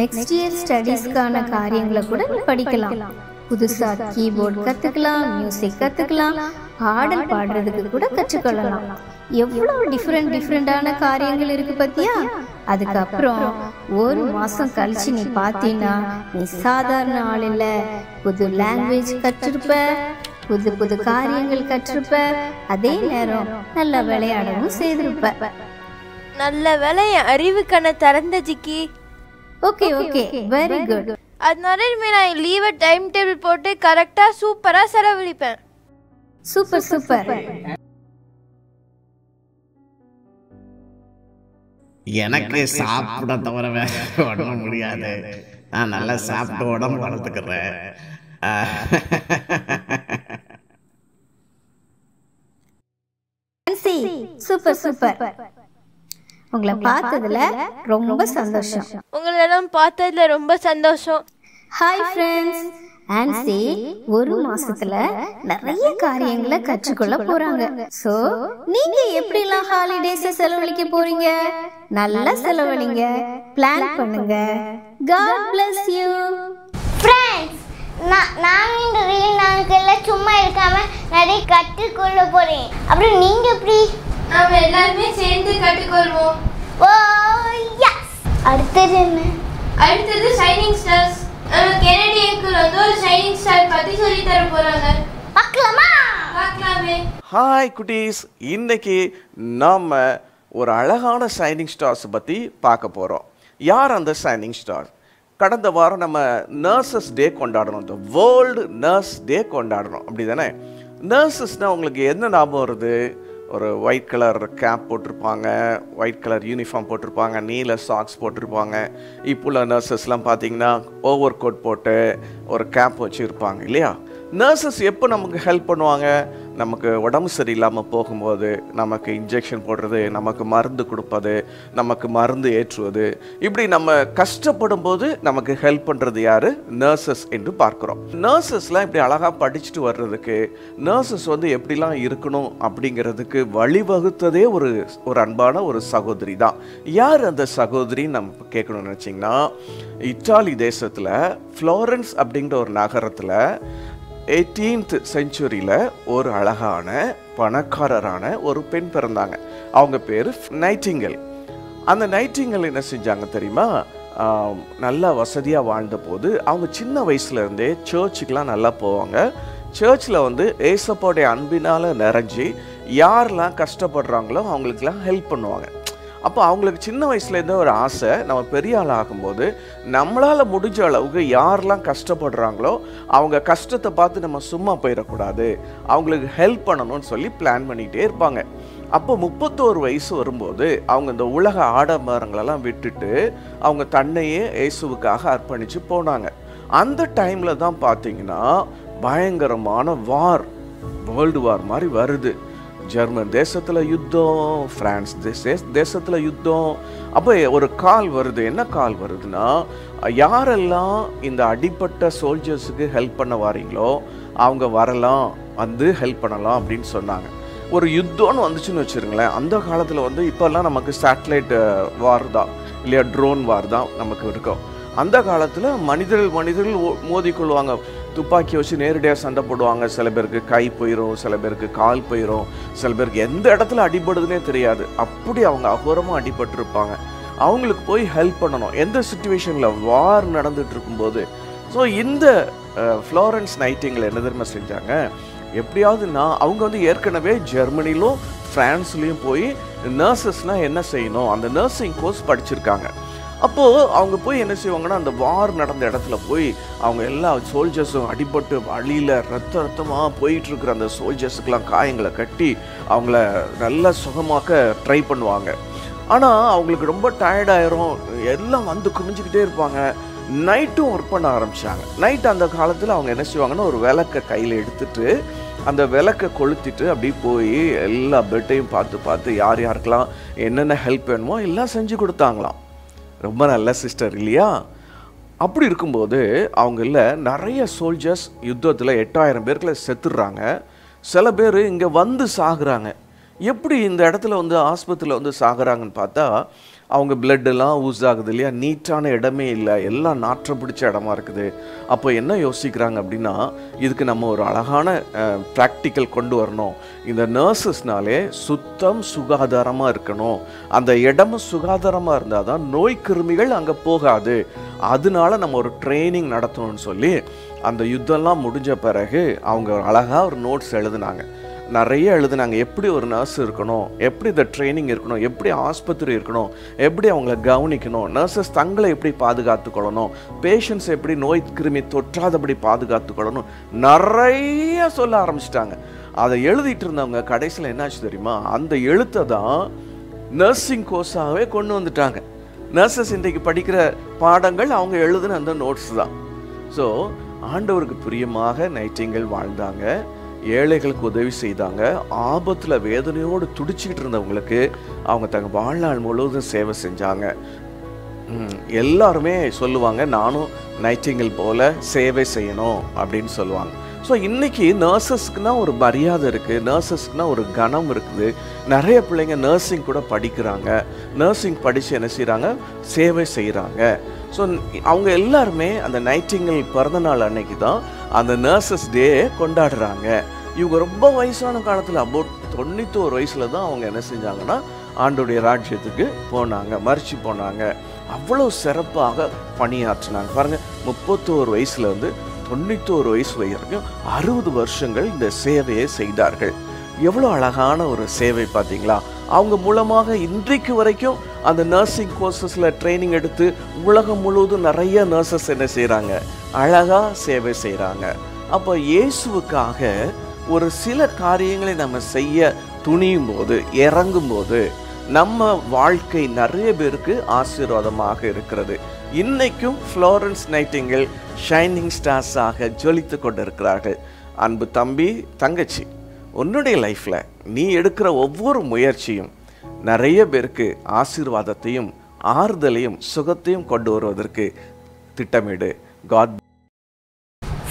நெக்ஸ்ட் இயர் ஸ்டடீஸ்க்கான காரியங்களை கூட நீ படிக்கலாம். புதுசா கீபோர்ட் கத்துக்கலாம், மியூசிக் கத்துக்கலாம், பாடல் பாடுறதுக்கு கூட கற்றுக்கொள்ளலாம். எவ்வளவு டிஃப்ரெண்டான காரியங்கள் இருக்கு பத்தியா? அதுக்கப்புறம் 1 மாசம் கழிச்சு நீ பாத்தீங்கன்னா நீ சாதாரண ஆள் இல்ல. புது லாங்குவேஜ் கற்றிருப்ப, புது காரியங்கள் கற்றிருப்ப, அதே நேரம் நல்லா விளையாடவும் செய்திருப்ப. நல்ல வேலை என் அறிவு கண்ணை திறந்த ஜிக்கி. Okay very good. அதனால நான் லீவை டைம் டேபிள் போட்டு கரெக்டா சூப்பரா செலவழிப்பேன். சூப்பர். எனக்கு சாப்பிட தவிர வேற ஒன்றும் முடியாது. நான் நல்லா சாப்பிட்டு உடம்பு வளர்த்துக்கிறேன். சூப்பர். உங்களை பார்த்ததுல ரொம்ப சந்தோஷம். உங்களெல்லாம் பார்த்ததுல ரொம்ப சந்தோஷம். Hi friends. ஆன்சி 1 மாசத்துல நிறைய காரியங்களை கற்றுக்கொள்ள போறாங்க. சோ நீங்க எப்படிலாம் ஹாலிடேஸ் செலவழிக்க போறீங்க? நல்லா செலவழிங்க, பிளான் பண்ணுங்க. God bless you. ஃப்ரெண்ட்ஸ், நான் இந்த ரீல் நாட்கள்ல சும்மா இருக்காம நிறைய கற்றுக்கொள்ள போறேன். அப்புறம் நீங்க எப்படி? நாம எல்லாருமே சேர்ந்து கற்றுக்கொள்வோம். ஓ எஸ். அடுத்தது என்ன? அடுத்தது ஷைனிங் ஸ்டார்ஸ். நம்ம கெனடி அங்கிள் வந்து ஒரு ஷைனிங் ஸ்டார் பத்தி சொல்லி தர போறாங்க. பார்க்கலாமே. ஹாய் குட்டீஸ், இன்னைக்கு நாம ஒரு அழகான ஷைனிங் ஸ்டார்ஸ் பற்றி பார்க்க போகிறோம். யார் அந்த ஷைனிங் ஸ்டார்? கடந்த வாரம் நம்ம நர்சஸ் டே கொண்டாடணும், இந்த வேர்ல்டு நர்ஸ் டே கொண்டாடணும், அப்படி தானே? நர்சஸ்னால் உங்களுக்கு என்ன ஞாபகம் வருது? ஒரு ஒயிட் கலர் கேப் போட்டிருப்பாங்க, ஒயிட் கலர் யூனிஃபார்ம் போட்டிருப்பாங்க, நீல சாக்ஸ் போட்டிருப்பாங்க. இப்போ உள்ள நர்சஸ்லாம் பார்த்தீங்கன்னா ஓவர் கோட் போட்டு ஒரு கேப் வச்சுருப்பாங்க இல்லையா? நர்சஸ் எப்போ நமக்கு ஹெல்ப் பண்ணுவாங்க? நமக்கு உடம்பு சரியில்லாமல் போகும்போது நமக்கு இன்ஜெக்ஷன் போடுறது, நமக்கு மருந்து கொடுப்பது, நமக்கு மருந்து ஏற்றுவது, இப்படி நம்ம கஷ்டப்படும் போது நமக்கு ஹெல்ப் பண்ணுறது யார்? நர்சஸ் என்று பார்க்குறோம். நர்சஸ்லாம் இப்படி அழகாக படிச்சுட்டு வர்றதுக்கு, நர்சஸ் வந்து எப்படிலாம் இருக்கணும் அப்படிங்கிறதுக்கு வழிவகுத்ததே ஒரு அன்பான ஒரு சகோதரி தான். யார் அந்த சகோதரின்னு நம்ம கேட்கணும்னு நினச்சிங்கன்னா, இத்தாலி தேசத்தில் ஃப்ளோரன்ஸ் அப்படிங்கிற ஒரு நகரத்தில் 18th செஞ்சுரியில் ஒரு அழகான பணக்காரரான ஒரு பெண் பிறந்தாங்க. அவங்க பேர் நைட்டிங்கல். அந்த நைட்டிங்கல் என்ன செஞ்சாங்க தெரியுமா, நல்லா வசதியாக வாழ்ந்த போது அவங்க சின்ன வயசுலேருந்தே சர்ச்சுக்கெலாம் நல்லா போவாங்க. சர்ச்சில் வந்து ஏசப்போடைய அன்பினால் நிறைஞ்சி யாரெல்லாம் கஷ்டப்படுறாங்களோ அவங்களுக்கெல்லாம் ஹெல்ப் பண்ணுவாங்க. அப்போ அவங்களுக்கு சின்ன வயசுலேருந்தே ஒரு ஆசை, நம்ம பெரிய ஆள் ஆகும்போது நம்மளால் முடிஞ்ச அளவுக்கு யாரெல்லாம் கஷ்டப்படுறாங்களோ அவங்க கஷ்டத்தை பார்த்து நம்ம சும்மா போயிடக்கூடாது, அவங்களுக்கு ஹெல்ப் பண்ணணும்னு சொல்லி பிளான் பண்ணிகிட்டே இருப்பாங்க. அப்போ 31 வயசு வரும்போது அவங்க இந்த உலக ஆடம்பரங்களெல்லாம் விட்டுட்டு அவங்க தன்னையே இயேசுவுக்காக அர்ப்பணித்து போனாங்க. அந்த டைமில் தான் பார்த்தீங்கன்னா பயங்கரமான வார், வேர்ல்டு வார் மாதிரி வருது. ஜெர்மன் தேசத்தில் யுத்தம், பிரான்ஸ் தேசத்தில் யுத்தம். அப்போ ஒரு கால் வருது. என்ன கால் வருதுன்னா, யாரெல்லாம் இந்த அடிப்பட்ட சோல்ஜர்ஸுக்கு ஹெல்ப் பண்ண வாரீங்களோ அவங்க வரலாம், வந்து ஹெல்ப் பண்ணலாம் அப்படின்னு சொன்னாங்க. ஒரு யுத்தம்னு வந்துச்சுன்னு வச்சுருங்களேன், அந்த காலத்தில் வந்து இப்போல்லாம் நமக்கு சேட்டலைட் வார் தான் இல்லையா, ட்ரோன் வார் தான் நமக்கு இருக்கும். அந்த காலத்தில் மனிதர்கள் மோதிக்கொள்வாங்க, துப்பாக்கி வச்சு நேரடியாக சண்டை போடுவாங்க. சில பேருக்கு கை போயிடும், சில பேருக்கு கால் போயிடும், சில பேருக்கு எந்த இடத்துல அடிபடுதுன்னே தெரியாது. அப்படி அவங்க அகோரமாக அடிபட்டிருப்பாங்க. அவங்களுக்கு போய் ஹெல்ப் பண்ணணும் எந்த சுச்சுவேஷனில் வார் நடந்துட்டு இருக்கும்போது. ஸோ இந்த ஃப்ளோரன்ஸ் நைட்டிங்கல் என்ன தெரியுமா செஞ்சாங்க, எப்படியாவது அவங்க வந்து ஏற்கனவே ஜெர்மனிலும் ஃப்ரான்ஸ்லேயும் போய் நர்சஸ்னால் என்ன செய்யணும் அந்த நர்சிங் கோர்ஸ் படிச்சிருக்காங்க. அப்போது அவங்க போய் என்ன செய்வாங்கன்னா, அந்த வார் நடந்த இடத்துல போய் அவங்க எல்லா சோல்ஜர்ஸும் அடிபட்டு வழியில் ரத்தமாக போயிட்டுருக்குற அந்த சோல்ஜர்ஸுக்கெலாம் காயங்களை கட்டி அவங்கள நல்லா சுகமாக்க ட்ரை பண்ணுவாங்க. ஆனால் அவங்களுக்கு ரொம்ப டயர்டாயிரும், எல்லாம் வந்து குமிஞ்சிக்கிட்டே இருப்பாங்க. நைட்டும் ஒர்க் பண்ண ஆரம்பித்தாங்க. நைட் அந்த காலத்தில் அவங்க என்ன செய்வாங்கன்னா, ஒரு விளக்கை கையில் எடுத்துகிட்டு அந்த விளக்கை கொளுத்திட்டு அப்படி போய் எல்லா பெட்டையும் பார்த்து யார் யாருக்கெல்லாம் என்னென்ன ஹெல்ப் வேணுமோ எல்லாம் செஞ்சு கொடுத்தாங்களாம். ரொம்ப நல்ல சிஸ்டர் இல்லையா? அப்படி இருக்கும்போது அவங்கள நிறைய சோல்ஜர்ஸ் யுத்தத்தில் 8000 பேருக்குள்ள செத்துடுறாங்க. சில பேர் இங்கே வந்து சாகுறாங்க. எப்படி இந்த இடத்துல வந்து ஆஸ்பத்திரியில் வந்து சாகுறாங்கன்னு பார்த்தா, அவங்க பிளட்டெல்லாம் யூஸ் ஆகுது இல்லையா, நீட்டான இடமே இல்லை, எல்லாம் நாற்றம் பிடிச்ச இடமா இருக்குது. அப்போ என்ன யோசிக்கிறாங்க அப்படின்னா, இதுக்கு நம்ம ஒரு அழகான ப்ராக்டிக்கல் கொண்டு வரணும். இந்த நர்சஸ்னாலே சுத்தம் சுகாதாரமாக இருக்கணும், அந்த இடமும் சுகாதாரமாக இருந்தால் தான் நோய் கிருமிகள் அங்கே போகாது, அதனால நம்ம ஒரு ட்ரைனிங் நடத்தணும்னு சொல்லி அந்த யுத்தம்லாம் முடிஞ்ச பிறகு அவங்க அழகாக ஒரு நோட்ஸ் எழுதுனாங்க. நிறைய எழுதுனாங்க, எப்படி ஒரு நர்ஸ் இருக்கணும், எப்படி இந்த ட்ரைனிங் இருக்கணும், எப்படி ஆஸ்பத்திரி இருக்கணும், எப்படி அவங்கள கவனிக்கணும், நர்சஸ் தங்களை எப்படி பாதுகாத்துக்கொள்ளணும், பேஷண்ட்ஸ் எப்படி நோய் கிருமி தொற்றாதபடி பாதுகாத்துக்கொள்ளணும், நிறைய சொல்ல ஆரம்பிச்சிட்டாங்க. அதை எழுதிட்டு இருந்தவங்க கடைசியில் என்னாச்சு தெரியுமா, அந்த எழுத்தை தான் நர்சிங் கோர்ஸாகவே கொண்டு வந்துட்டாங்க. நர்சஸ் இன்றைக்கு படிக்கிற பாடங்கள் அவங்க எழுதுன அந்த நோட்ஸ் தான். ஸோ ஆண்டவருக்கு பிரியமாக நைட்டிங்கல் வாழ்ந்தாங்க, ஏழைகளுக்கு உதவி செய்தாங்க, ஆபத்தில் வேதனையோடு துடிச்சிக்கிட்டு இருந்தவங்களுக்கு அவங்க தங்க வாழ்நாள் முழுவதும் சேவை செஞ்சாங்க. எல்லாருமே சொல்லுவாங்க, நானும் நைட்டிங்கல் போல சேவை செய்யணும் அப்படின்னு சொல்லுவாங்க. ஸோ இன்றைக்கி நர்சஸ்க்குனா ஒரு மரியாதை இருக்குது, நர்சஸ்க்குனா ஒரு கனம் இருக்குது. நிறைய பிள்ளைங்க நர்சிங் கூட படிக்கிறாங்க, நர்சிங் படித்து என்ன செய்கிறாங்க, சேவை செய்கிறாங்க. ஸோ அவங்க எல்லாருமே அந்த நைட்டிங்கல் பிறந்தநாள் அன்னைக்கு தான் அந்த நர்சஸ் டே கொண்டாடுறாங்க. இவங்க ரொம்ப வயசான காலத்தில் அபவுட் 91 வயசில் தான் அவங்க என்ன செஞ்சாங்கன்னா ஆண்டோடைய ராஜ்யத்துக்கு போனாங்க, மறிச்சு போனாங்க. அவ்வளோ சிறப்பாக பணியாற்றினாங்க. பாருங்கள், 31 வயசுலேருந்து 91 வயசு வரைக்கும் 60 வருஷங்கள் இந்த சேவையை செய்தார்கள். எவ்வளோ அழகான ஒரு சேவை பார்த்தீங்களா? அவங்க மூலமாக இன்றைக்கு வரைக்கும் அந்த நர்சிங் கோர்சஸில் ட்ரைனிங் எடுத்து உலகம் முழுவதும் நிறைய நர்சஸ் என்ன செய்கிறாங்க, அழகாக சேவை செய்கிறாங்க. அப்போ இயேசுவுக்காக ஒரு சில காரியங்களை நம்ம செய்ய துணியும் போது, இறங்கும் போது நம்ம வாழ்க்கை நிறைய பேருக்கு ஆசீர்வாதமாக இருக்கிறது. இன்னைக்கும் ஃப்ளோரன்ஸ் நைட்டிங்கல் ஷைனிங் ஸ்டார்ஸாக ஜொலித்து கொண்டிருக்கிறார்கள். அன்பு தம்பி, தங்கச்சி, உன்னுடைய லைஃப்பில் நீ எடுக்கிற ஒவ்வொரு முயற்சியும் நிறைய பேருக்கு ஆசீர்வாதத்தையும் ஆறுதலையும் சுகத்தையும் கொண்டு வருவதற்கு திட்டமிடு. காட்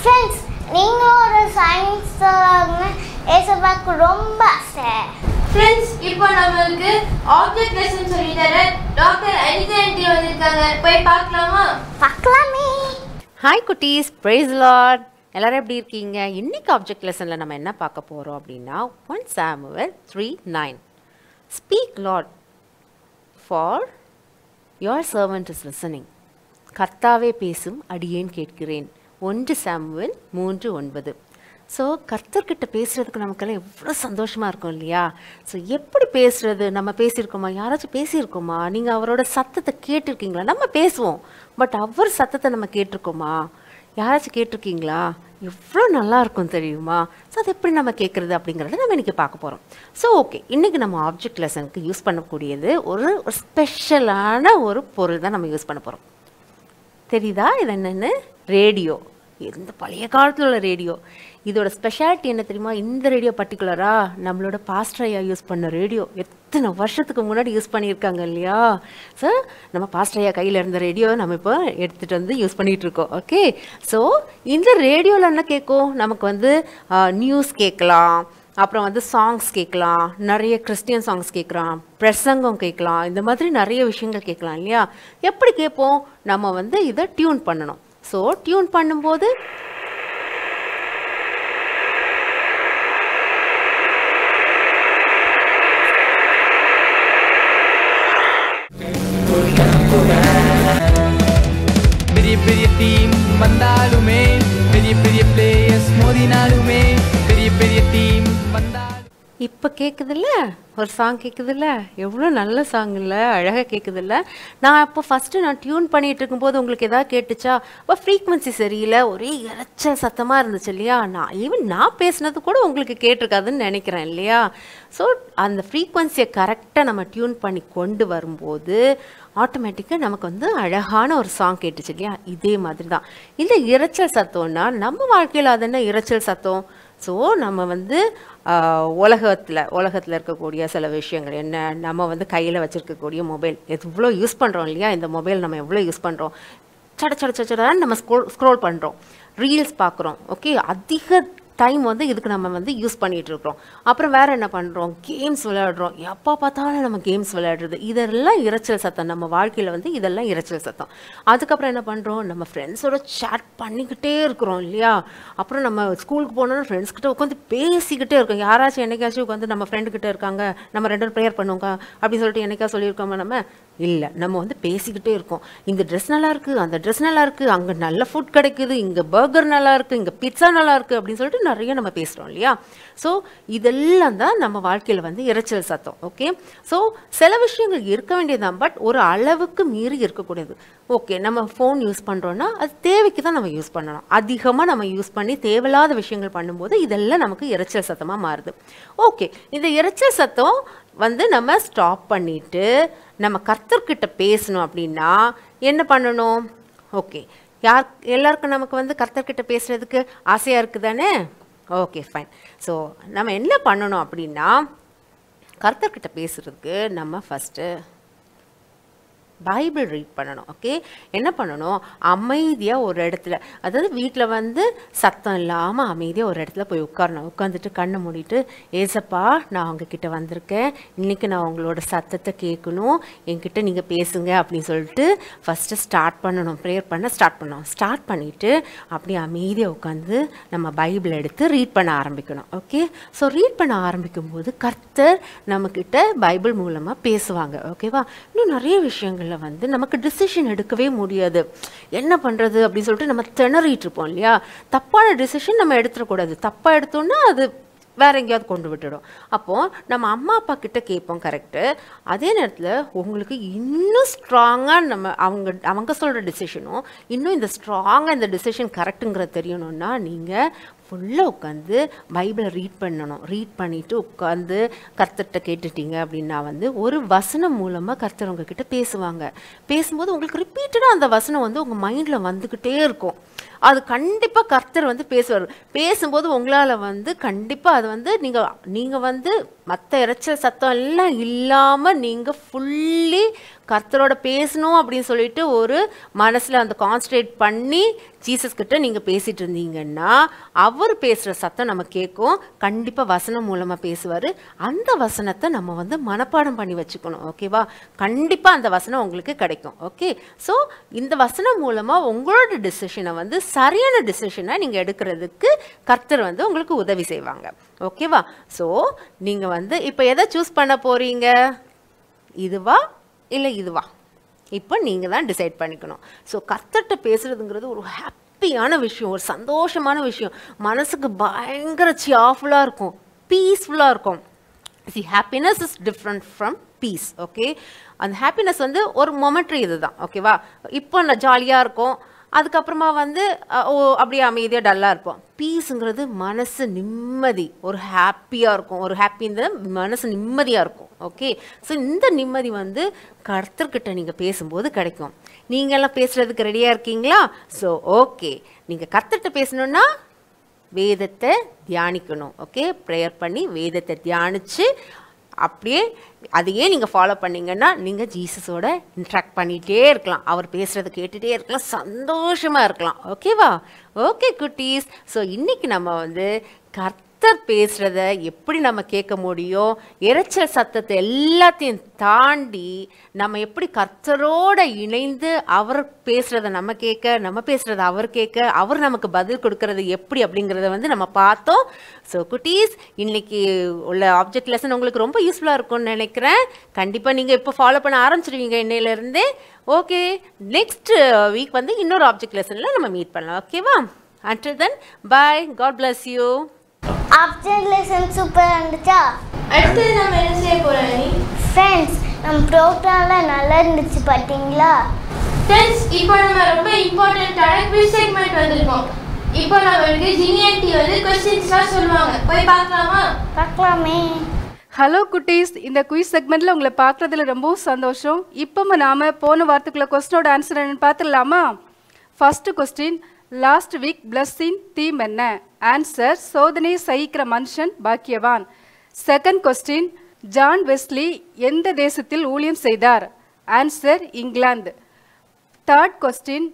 ஃப்ரெண்ட்ஸ், நீங்களும் ஒரு சயின்ஸ் ஏசப்பாக்கு ரொம்ப ஆசை. ஃப்ரெண்ட்ஸ், இப்போ நம்மளுக்கு ஆப்ஜெக்ட் லெசன் சொல்லி தர டாக்டர் அனிதா ஆண்டி வந்திருக்காங்க. போய் பார்க்கலாமா? பார்க்கலாமே. ஹாய் குட்டீஸ், பிரைஸ் லார்ட். எல்லாரும் எப்படி இருக்கீங்க? இன்னைக்கு ஆப்ஜெக்ட் லெசனில் நம்ம என்ன பார்க்க போகிறோம் அப்படின்னா 1 Samuel 3:9. Speak Lord for your servant is listening. கர்த்தாவே பேசும் அடியேன் கேட்கிறேன். 1 சாமுவேல் 3:9. ஸோ கர்த்தர்கிட்ட பேசுகிறதுக்கு நமக்கெல்லாம் எவ்வளோ சந்தோஷமாக இருக்கும் இல்லையா? ஸோ எப்படி பேசுகிறது? நம்ம பேசியிருக்கோமா? யாராச்சும் பேசியிருக்கோமா? நீங்கள் அவரோட சத்தத்தை கேட்டிருக்கீங்களா? நம்ம பேசுவோம், பட் அவர் சத்தத்தை நம்ம கேட்டிருக்கோமா? யாராச்சும் கேட்டிருக்கீங்களா? எவ்வளோ நல்லா இருக்கும் தெரியுமா? ஸோ அது எப்படி நம்ம கேட்குறது அப்படிங்கிறத நம்ம இன்றைக்கி பார்க்க போகிறோம். ஸோ ஓகே, இன்றைக்கி நம்ம ஆப்ஜெக்ட் லெசனுக்கு யூஸ் பண்ணக்கூடியது ஒரு ஸ்பெஷலான ஒரு பொருள் தான் நம்ம யூஸ் பண்ண போகிறோம். தெரியுதா இது என்னென்னு? ரேடியோ. இந்த பழைய காலத்தில் உள்ள ரேடியோ. இதோட ஸ்பெஷாலிட்டி என்ன தெரியுமா? இந்த ரேடியோ பர்டிகுலராக நம்மளோட பாஸ்டர் ஐயா யூஸ் பண்ண ரேடியோ எத்தனை வருஷத்துக்கு முன்னாடி யூஸ் பண்ணியிருக்காங்க இல்லையா? ஸோ நம்ம பாஸ்டர் ஐயா கையில் இருந்த ரேடியோ நம்ம இப்போ எடுத்துகிட்டு வந்து யூஸ் பண்ணிகிட்டு இருக்கோம். ஓகே, ஸோ இந்த ரேடியோவில் என்ன கேட்கும்? நமக்கு வந்து நியூஸ் கேட்கலாம், அப்புறம் வந்து சாங்ஸ் கேட்கலாம், நிறைய கிறிஸ்டியன் சாங்ஸ் கேட்கலாம், பிரசங்கம் கேட்கலாம், இந்த மாதிரி நிறைய விஷயங்கள் கேட்கலாம் இல்லையா? எப்படி கேட்போம்? நம்ம வந்து இதை டியூன் பண்ணணும். ஸோ டியூன் பண்ணும்போது பெரிய பெரிய டீம் வந்தாலுமே, பெரிய பெரிய பிளேயர்ஸ் மோதினாலுமே, பெரிய பெரிய டீம் வந்தாலும் இப்போ கேட்குதுல்ல, ஒரு சாங் கேட்குதுல்ல, எவ்வளோ நல்ல சாங் இல்லை? அழகாக கேட்குதுல்ல? நான் அப்போ ஃபஸ்ட்டு நான் டியூன் பண்ணிகிட்டு இருக்கும்போது உங்களுக்கு எதாவது கேட்டுச்சா? அப்போ ஃப்ரீக்வன்சி சரியில்லை, ஒரே இறைச்சல் சத்தமாக இருந்துச்சு இல்லையா? நான் பேசுனது கூட உங்களுக்கு கேட்டிருக்காதுன்னு நினைக்கிறேன் இல்லையா? ஸோ அந்த ஃப்ரீக்வன்சியை கரெக்டாக நம்ம டியூன் பண்ணி கொண்டு வரும்போது ஆட்டோமேட்டிக்காக நமக்கு வந்து அழகான ஒரு சாங் கேட்டுச்சு இல்லையா? இதே மாதிரி தான் இந்த இரைச்சல் சத்தம்னா நம்ம வாழ்க்கையில் அது என்ன இரைச்சல் சத்தம்? ஸோ நம்ம வந்து உலகத்தில் இருக்கக்கூடிய சில விஷயங்கள் என்ன, நம்ம வந்து கையில் வச்சுருக்கக்கூடிய மொபைல் எவ்வளோ யூஸ் பண்ணுறோம் இல்லையா? இந்த மொபைல் நம்ம எவ்வளோ யூஸ் பண்ணுறோம்? சடன்னு நம்ம ஸ்க்ரோல் பண்ணுறோம், ரீல்ஸ் பார்க்குறோம். ஓகே, அதிக டைம் வந்து இதுக்கு நம்ம வந்து யூஸ் பண்ணிகிட்டு இருக்கிறோம். அப்புறம் வேறு என்ன பண்ணுறோம்? கேம்ஸ் விளையாடுறோம். எப்போ பார்த்தாலும் நம்ம கேம்ஸ் விளையாடுறது, இதெல்லாம் இரைச்சல் சத்தம். நம்ம வாழ்க்கையில் வந்து இதெல்லாம் இரைச்சல் சத்தம். அதுக்கப்புறம் என்ன பண்ணுறோம்? நம்ம ஃப்ரெண்ட்ஸோட சேட் பண்ணிக்கிட்டே இருக்கிறோம் இல்லையா? அப்புறம் நம்ம ஸ்கூலுக்கு போனோன்னா ஃப்ரெண்ட்ஸ்கிட்ட உட்காந்து பேசிக்கிட்டே இருக்கோம். யாராச்சும் என்னைக்காச்சும் உட்காந்து நம்ம ஃப்ரெண்டுக்கிட்ட இருக்காங்க, நம்ம 2 பேரும் ப்ரேயர் பண்ணுவோங்க அப்படின்னு சொல்லிட்டு என்னைக்கா சொல்லியிருக்கோமா? நம்ம இல்லை, நம்ம வந்து பேசிக்கிட்டே இருக்கோம். இந்த ட்ரெஸ் நல்லா இருக்குது, அந்த ட்ரெஸ் நல்லா இருக்குது, அங்கே நல்ல ஃபுட் கிடைக்குது, இங்கே பர்கர் நல்லா இருக்குது, இங்கே பிட்சா நல்லா இருக்குது அப்படின்னு சொல்லிட்டு நிறைய நம்ம பேசுகிறோம் இல்லையா? ஸோ இதெல்லாம் தான் நம்ம வாழ்க்கையில் வந்து இரைச்சல் சத்தம். ஓகே, ஸோ சில விஷயங்கள் இருக்க வேண்டியதுதான், பட் ஒரு அளவுக்கு மீறி இருக்கக்கூடாது. ஓகே, நம்ம ஃபோன் யூஸ் பண்ணுறோன்னா அது தேவைக்கு தான் நம்ம யூஸ் பண்ணணும். அதிகமாக நம்ம யூஸ் பண்ணி தேவையில்லாத விஷயங்கள் பண்ணும்போது இதெல்லாம் நமக்கு இரைச்சல் சத்தமாக மாறுது. ஓகே, இந்த இரைச்சல் சத்தம் வந்து நம்ம ஸ்டாப் பண்ணிவிட்டு நம்ம கர்த்தர்கிட்ட பேசணும் அப்படின்னா என்ன பண்ணணும்? ஓகே, எல்லாருக்கும் நமக்கு வந்து கர்த்தர்கிட்ட பேசுகிறதுக்கு ஆசையாக இருக்குது தானே? Okay, fine. ஸோ நம்ம என்ன பண்ணணும் அப்படின்னா, கர்த்தர்கிட்ட பேசுகிறதுக்கு நம்ம ஃபஸ்ட்டு பைபிள் ரீட் பண்ணணும். ஓகே, என்ன பண்ணணும்? அமைதியாக ஒரு இடத்துல, அதாவது வீட்டில் வந்து சத்தம் இல்லாமல் அமைதியாக ஒரு இடத்துல போய் உட்காரணும். உட்காந்துட்டு கண்ணை மூடிட்டு, ஏசப்பா நான் உங்ககிட்ட வந்திருக்கேன், இன்றைக்கி நான் உங்களோட சத்தத்தை கேட்கணும், என்கிட்ட நீங்கள் பேசுங்க அப்படின்னு சொல்லிட்டு ஃபஸ்ட்டு ஸ்டார்ட் பண்ணணும். ப்ரேயர் பண்ண ஸ்டார்ட் பண்ணணும். ஸ்டார்ட் பண்ணிவிட்டு அப்படியே அமைதியாக உட்காந்து நம்ம பைபிள் எடுத்து ரீட் பண்ண ஆரம்பிக்கணும். ஓகே, ஸோ ரீட் பண்ண ஆரம்பிக்கும்போது கர்த்தர் நம்மக்கிட்ட பைபிள் மூலமாக பேசுவாங்க. ஓகேவா? இன்னும் நிறைய விஷயங்கள் வந்து நமக்கு டிசிஷன் எடுக்கவே முடியாது. என்ன பண்றது அப்படின்னு சொல்லிட்டு நம்ம திணறிட்டு இருப்போம் இல்லையா? தப்பான டிசிஷன் நம்ம எடுத்துடக்கூடாது. தப்பா எடுத்தோம்னா அது வேற எங்கேயாவது கொண்டு விட்டுடும். அப்போ நம்ம அம்மா அப்பா கிட்ட கேட்போம், கரெக்டு. அதே நேரத்தில் உங்களுக்கு இன்னும் ஸ்ட்ராங்காக அவங்க சொல்கிற டிசிஷனும் இன்னும் இந்த ஸ்ட்ராங்காக இந்த டிசிஷன் கரெக்டுங்கிறது தெரியணும்னா நீங்கள் ஃபுல்லாக உட்காந்து பைபிளை ரீட் பண்ணணும். ரீட் பண்ணிவிட்டு உட்காந்து கர்த்தர்கிட்ட கேட்டுட்டீங்க அப்படின்னா வந்து ஒரு வசனம் மூலமாக கர்த்தர் உங்ககிட்ட பேசுவாங்க. பேசும்போது உங்களுக்கு ரிப்பீட்டடாக அந்த வசனம் வந்து உங்கள் மைண்டில் வந்துக்கிட்டே இருக்கும். அது கண்டிப்பாக கர்த்தர் வந்து பேசுவார். பேசும்போது உங்களால் வந்து கண்டிப்பாக அது வந்து நீங்கள் வந்து மற்ற இரைச்சல் சத்தம் எல்லாம் இல்லாமல் நீங்கள் ஃபுல்லி கர்த்தரோட பேசணும் அப்படின்னு சொல்லிட்டு ஒரு மனசில் அந்த கான்சன்ட்ரேட் பண்ணி ஜீசஸ் கிட்ட நீங்கள் பேசிகிட்டு இருந்தீங்கன்னா அவர் பேசுகிற சத்தம் நம்ம கேட்கும். கண்டிப்பாக வசனம் மூலமாக பேசுவார். அந்த வசனத்தை நம்ம வந்து மனப்பாடம் பண்ணி வச்சுக்கணும். ஓகேவா? கண்டிப்பாக அந்த வசனம் உங்களுக்கு கிடைக்கும். ஓகே, ஸோ இந்த வசனம் மூலமாக உங்களோட டிசிஷனை வந்து சரியான டிசிஷனை நீங்கள் எடுக்கிறதுக்கு கர்த்தர் வந்து உங்களுக்கு உதவி செய்வாங்க. ஓகேவா? ஸோ நீங்கள் வந்து இப்போ எதை சூஸ் பண்ண போகிறீங்க? இதுவா இல்லை இதுவா? இப்போ நீங்கள் தான் டிசைட் பண்ணிக்கணும். ஸோ கர்த்தர்கிட்ட பேசுகிறதுங்கிறது ஒரு ஹாப்பியான விஷயம், ஒரு சந்தோஷமான விஷயம். மனசுக்கு பயங்கர சியாஃபுல்லாக இருக்கும், பீஸ்ஃபுல்லாக இருக்கும். Happiness is different from peace. Okay, அந்த ஹாப்பினஸ் வந்து ஒரு மொமெண்ட்ரி இது தான். ஓகேவா? இப்போ நான் ஜாலியாக இருக்கும், அதுக்கப்புறமா வந்து அப்படியே அமைதியாக டல்லாக இருப்போம். பீஸுங்கிறது மனசு நிம்மதி, ஒரு ஹாப்பியாக இருக்கும், ஒரு ஹாப்பி இந்த மனசு நிம்மதியாக இருக்கும். ஓகே, ஸோ இந்த நிம்மதி வந்து கர்த்தர்கிட்ட நீங்கள் பேசும்போது கிடைக்கும். நீங்கள்லாம் பேசுகிறதுக்கு ரெடியாக இருக்கீங்களா? ஸோ ஓகே, நீங்கள் கர்த்தர்கிட்ட பேசணுன்னா வேதத்தை தியானிக்கணும். ஓகே, ப்ரேயர் பண்ணி வேதத்தை தியானித்து அப்படியே அதையே நீங்கள் ஃபாலோ பண்ணிங்கன்னா நீங்கள் ஜீசஸோட இன்ட்ராக்ட் பண்ணிகிட்டே இருக்கலாம், அவர் பேசுகிறத கேட்டுகிட்டே இருக்கலாம், சந்தோஷமாக இருக்கலாம். ஓகேவா? ஓகே குட்டீஸ், ஸோ இன்றைக்கி நம்ம வந்து கர்த்தர் பேசுகிறத எப்படி நம்ம கேட்க முடியும், இரைச்சல் சத்தத்தை எல்லாத்தையும் தாண்டி நம்ம எப்படி கர்த்தரோட இணைந்து அவர் பேசுகிறத நம்ம கேட்க, நம்ம பேசுகிறத அவர் கேட்க, அவர் நமக்கு பதில் கொடுக்கறது எப்படி அப்படிங்கிறத வந்து நம்ம பார்த்தோம். ஸோ குட்டீஸ், இன்னைக்கு உள்ள ஆப்ஜெக்ட் லெசன் உங்களுக்கு ரொம்ப யூஸ்ஃபுல்லாக இருக்கும்னு நினைக்கிறேன். கண்டிப்பாக நீங்கள் இப்போ ஃபாலோ பண்ண ஆரம்பிச்சிடுவீங்க இன்னையிலேருந்தே. ஓகே, நெக்ஸ்ட் வீக் வந்து இன்னொரு ஆப்ஜெக்ட் லெசனில் நம்ம மீட் பண்ணலாம். ஓகேவா? until then bye, god bless you. Object lesson சூப்பரா இருந்துச்சா? அடுத்து நம்ம என்ன செய்ய போறோம்? ஃப்ரெண்ட்ஸ், நம்ம ப்ரோக்ராம்ல நல்லா இருந்துச்சு பாத்தீங்களா? ஃப்ரெண்ட்ஸ், இப்போ நம்ம ரொம்ப இம்பார்ட்டன்ட்டான குவிஸ் செக்மெண்ட் வந்திருக்கோம். இப்போ நம்மளுக்கு ஜினி ஆன்ட்டி வந்து क्वेश्चंसலாம் சொல்லுவாங்க. போய் பார்க்கலாமா? பார்க்கலாமே. ஹலோ குட்டீஸ், இந்த குயிஸ் செக்மெண்ட்டில் உங்களை பார்க்குறதுல ரொம்பவும் சந்தோஷம். இப்போ நாம் போன வாரத்துக்குள்ள கொஸ்டினோட ஆன்சர் என்னன்னு பார்த்துடலாமா? ஃபர்ஸ்ட் கொஸ்டின், லாஸ்ட் வீக் பிளஸ்ஸின் தீம் என்ன? ஆன்சர், சோதனை சகிக்கிற மனுஷன் பாக்கியவான். செகண்ட் கொஸ்டின், ஜான் வெஸ்லி எந்த தேசத்தில் ஊழியம் செய்தார்? Answer, England. Third question,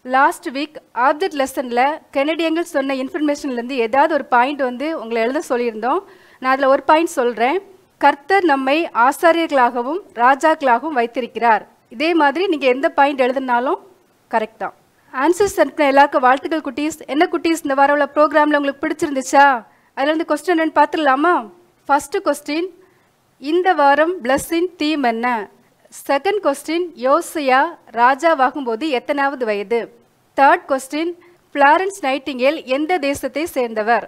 last week object லெசனில் கெனடியங்கள் சொன்ன இன்ஃபர்மேஷன்லேருந்து ஏதாவது ஒரு பாயிண்ட் வந்து உங்களை எழுத சொல்லியிருந்தோம். நான் அதில் ஒரு பாயிண்ட் சொல்கிறேன். கர்த்தர் நம்மை ஆசாரியர்களாகவும் ராஜாக்களாகவும் வைத்திருக்கிறார். இதே மாதிரி நீங்கள் எந்த பாயிண்ட் எழுதினாலும் கரெக்ட் தான். ஆன்சர்ஸ் அனுப்பின எல்லாருக்கும் வாழ்த்துக்கள் குட்டீஸ். என்ன குட்டீஸ், இந்த வாரம் உள்ள ப்ரோக்ராமில் உங்களுக்கு பிடிச்சிருந்துச்சா? அதுலேருந்து கொஸ்டின் என்னன்னு பார்த்துடலாமா? ஃபர்ஸ்ட் கொஸ்டின், இந்த வாரம் பிளஸ்ஸின் தீம் என்ன? செகண்ட் கொஸ்டின், யோசியா ராஜாவாகும்போது எத்தனாவது வயது? தேர்ட் கொஸ்டின், ஃப்ளாரன்ஸ் நைட்டிங்கேல் எந்த தேசத்தை சேர்ந்தவர்?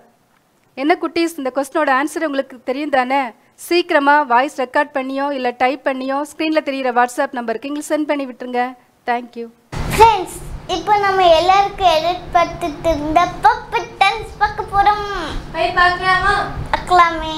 என்ன குட்டீஸ், இந்த கொஸ்டினோட ஆன்சர் உங்களுக்கு தெரியும் தானே? சீக்கிரமாக வாய்ஸ் ரெக்கார்ட் பண்ணியோ இல்லை டைப் பண்ணியோ ஸ்க்ரீனில் தெரிகிற வாட்ஸ்அப் நம்பருக்கு எங்களுக்கு சென்ட் பண்ணி விட்டுருங்க. தேங்க்யூ. ஃப்ரெண்ட்ஸ், இப்போ நம்ம எல்லாருக்கும் எடிட் பார்த்துட்டு இருந்த பப்பட் டான்ஸ் பார்க்க போகிறோம். போய் பார்க்கலாமா? பார்க்கலாமே.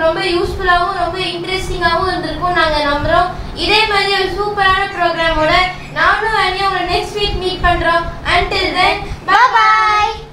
ரொம்ப யூஸ்ஃபுல்லாகவும் ரொம்ப இன்ட்ரெஸ்டிங்காகவும் இருந்திருக்கும் நாங்கள் நம்புகிறோம். இதே மாதிரி ஒரு சூப்பரான ப்ரோக்ராமோட நானும் அனியும் உங்களை நெக்ஸ்ட் வீக் மீட் பண்ணுறோம். Until then, bye bye.